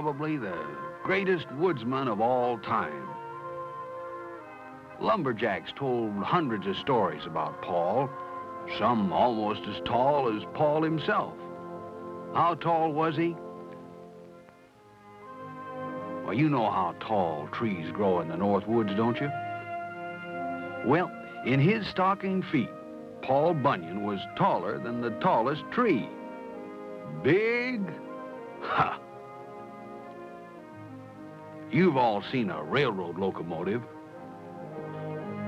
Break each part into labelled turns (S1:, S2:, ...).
S1: probably the greatest woodsman of all time. Lumberjacks told hundreds of stories about Paul, some almost as tall as Paul himself. How tall was he? Well, you know how tall trees grow in the North Woods, don't you? Well, in his stocking feet, Paul Bunyan was taller than the tallest tree. Big? Ha! You've all seen a railroad locomotive.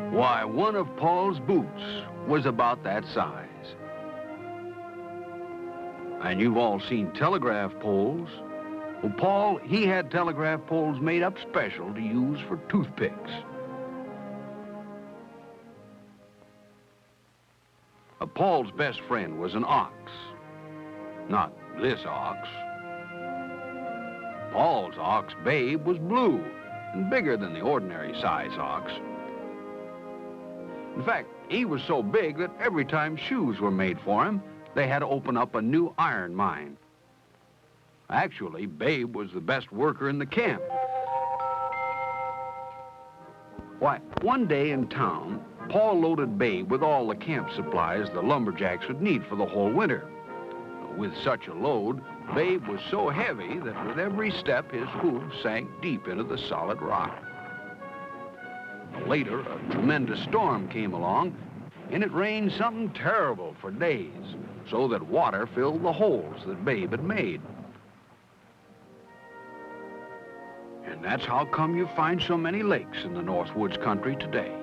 S1: Why, one of Paul's boots was about that size. And you've all seen telegraph poles. Well, Paul, he had telegraph poles made up special to use for toothpicks. Paul's best friend was an ox. Not this ox. Paul's ox, Babe, was blue and bigger than the ordinary size ox. In fact, he was so big that every time shoes were made for him, they had to open up a new iron mine. Actually, Babe was the best worker in the camp. Why, one day in town, Paul loaded Babe with all the camp supplies the lumberjacks would need for the whole winter. With such a load, Babe was so heavy that with every step, his hooves sank deep into the solid rock. Later, a tremendous storm came along, and it rained something terrible for days, so that water filled the holes that Babe had made. And that's how come you find so many lakes in the North Woods country today.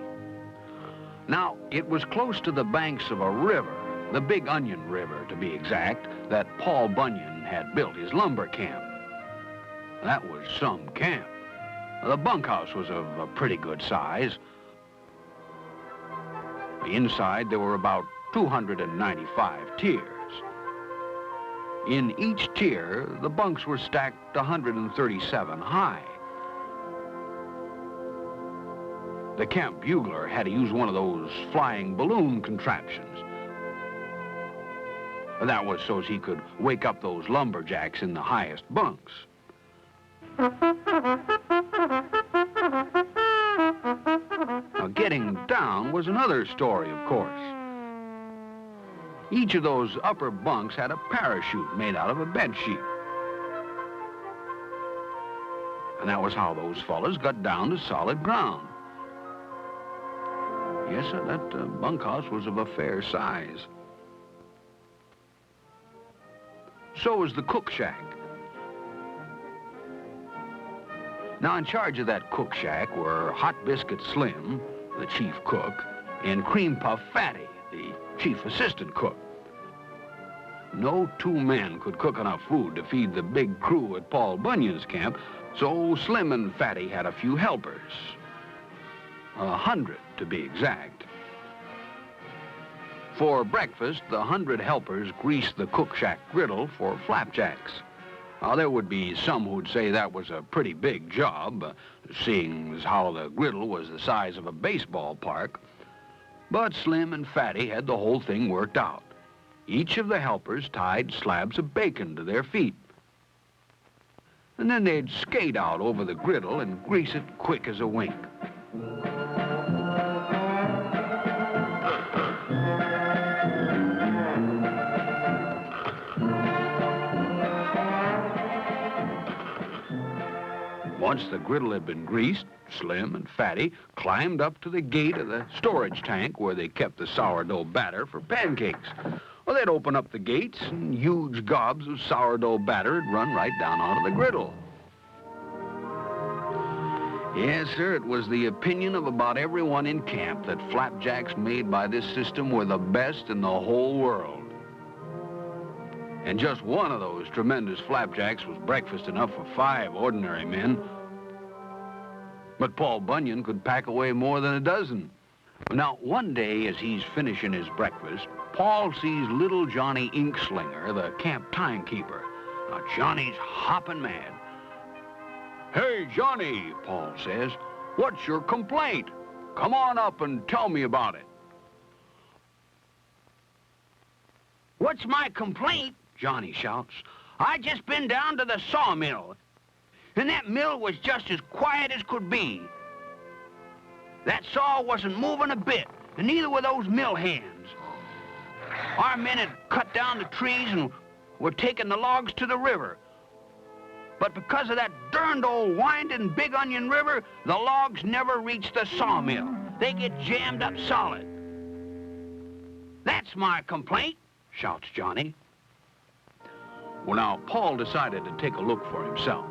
S1: Now, it was close to the banks of a river, the Big Onion River, to be exact, that Paul Bunyan had built his lumber camp. That was some camp. The bunkhouse was of a pretty good size. Inside, there were about 295 tiers. In each tier, the bunks were stacked 137 high. The camp bugler had to use one of those flying balloon contraptions. That was so he could wake up those lumberjacks in the highest bunks. Now, getting down was another story, of course. Each of those upper bunks had a parachute made out of a bed sheet. And that was how those fellas got down to solid ground. Yes, sir, that bunkhouse was of a fair size. So was the cook shack. Now, in charge of that cook shack were Hot Biscuit Slim, the chief cook, and Cream Puff Fatty, the chief assistant cook. No two men could cook enough food to feed the big crew at Paul Bunyan's camp, so Slim and Fatty had a few helpers. 100, to be exact. For breakfast, the 100 helpers greased the cook shack griddle for flapjacks. Now, there would be some who'd say that was a pretty big job, seeing as how the griddle was the size of a baseball park. But Slim and Fatty had the whole thing worked out. Each of the helpers tied slabs of bacon to their feet. And then they'd skate out over the griddle and grease it quick as a wink. Once the griddle had been greased, Slim and Fatty climbed up to the gate of the storage tank where they kept the sourdough batter for pancakes. Well, they'd open up the gates and huge gobs of sourdough batter would run right down onto the griddle. Yes, sir, it was the opinion of about everyone in camp that flapjacks made by this system were the best in the whole world. And just one of those tremendous flapjacks was breakfast enough for 5 ordinary men. But Paul Bunyan could pack away more than a dozen. Now, one day as he's finishing his breakfast, Paul sees little Johnny Inkslinger, the camp timekeeper. Now, Johnny's hopping mad. "Hey, Johnny," Paul says, "what's your complaint? Come on up and tell me about it."
S2: "What's my complaint?" Johnny shouts. "I just been down to the sawmill.
S1: and that mill was just as quiet as could be. That saw wasn't moving a bit, and neither were those mill hands. Our men had cut down the trees and were taking the logs to the river. But because of that darned old winding Big Onion River, the logs never reach the sawmill. They get jammed up solid. That's my complaint, shouts Johnny. Well, now, Paul decided to take a look for himself.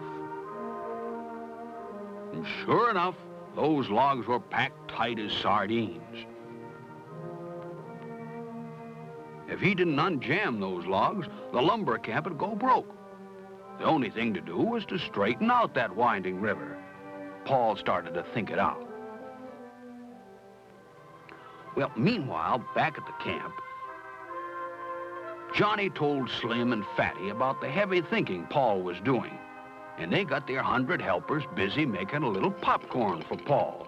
S1: And sure enough, those logs were packed tight as sardines. If he didn't unjam those logs, the lumber camp would go broke. The only thing to do was to straighten out that winding river. Paul started to think it out. Well, meanwhile, back at the camp, Johnny told Slim and Fatty about the heavy thinking Paul was doing, and they got their 100 helpers busy making a little popcorn for Paul.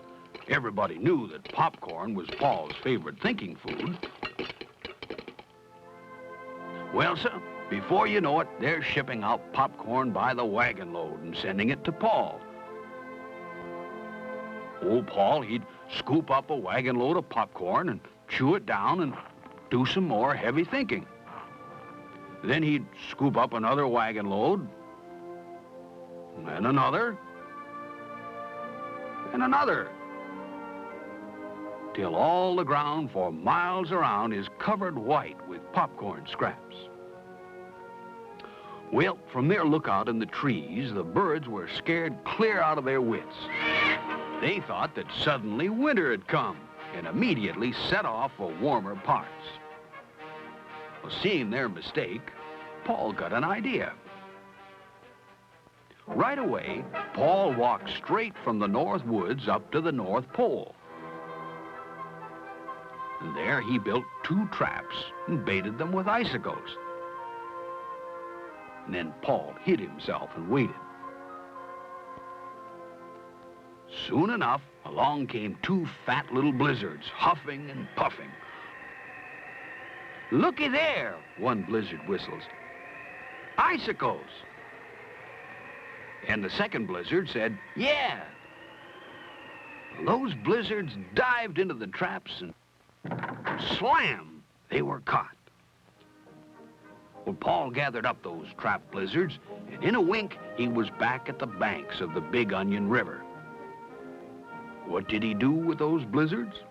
S1: Everybody knew that popcorn was Paul's favorite thinking food. Well, sir, before you know it, they're shipping out popcorn by the wagon load and sending it to Paul. Old Paul, he'd scoop up a wagon load of popcorn and chew it down and do some more heavy thinking. Then he'd scoop up another wagon load, and another, and another, till all the ground for miles around is covered white with popcorn scraps. Well, from their lookout in the trees, the birds were scared clear out of their wits. They thought that suddenly winter had come and immediately set off for warmer parts. Well, seeing their mistake, Paul got an idea. Right away, Paul walked straight from the North Woods up to the North Pole. And there he built 2 traps and baited them with icicles. And then Paul hid himself and waited. Soon enough, along came 2 fat little blizzards, huffing and puffing. "Looky there," one blizzard whistles. "Icicles." And the second blizzard said, "Yeah." Those blizzards dived into the traps and slam, they were caught. Well, Paul gathered up those trap blizzards, and in a wink, he was back at the banks of the Big Onion River. What did he do with those blizzards?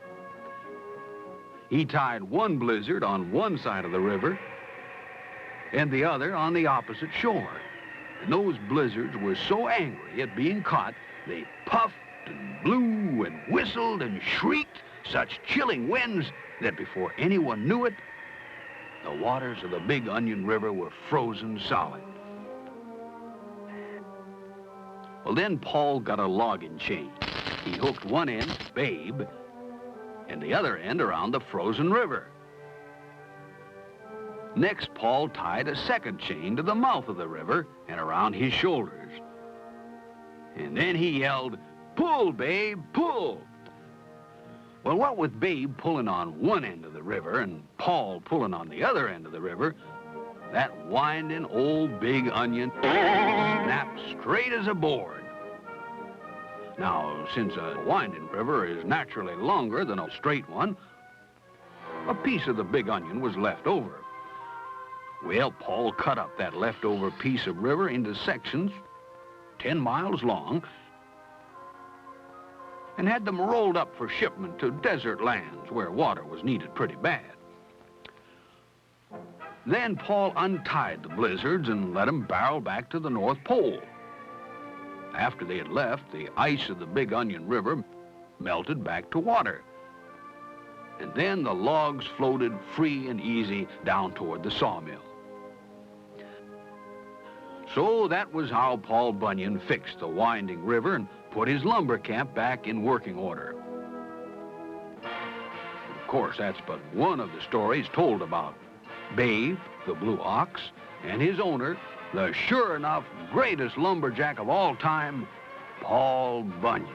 S1: He tied one blizzard on one side of the river and the other on the opposite shore. And those blizzards were so angry at being caught, they puffed and blew and whistled and shrieked such chilling winds that before anyone knew it, the waters of the Big Onion River were frozen solid. Well, then Paul got a logging chain. He hooked one end, Babe, and the other end around the frozen river. Next, Paul tied a second chain to the mouth of the river and around his shoulders. And then he yelled, "Pull, Babe, pull!" Well, what with Babe pulling on one end of the river and Paul pulling on the other end of the river, that winding old Big Onion snapped straight as a board. Now, since a winding river is naturally longer than a straight one, a piece of the Big Onion was left over. Well, Paul cut up that leftover piece of river into sections 10 miles long and had them rolled up for shipment to desert lands where water was needed pretty bad. Then Paul untied the blizzards and let them barrel back to the North Pole. After they had left, the ice of the Big Onion River melted back to water. And then the logs floated free and easy down toward the sawmill. So that was how Paul Bunyan fixed the winding river and put his lumber camp back in working order. Of course, that's but one of the stories told about Babe, the blue ox, and his owner, the sure enough greatest lumberjack of all time, Paul Bunyan.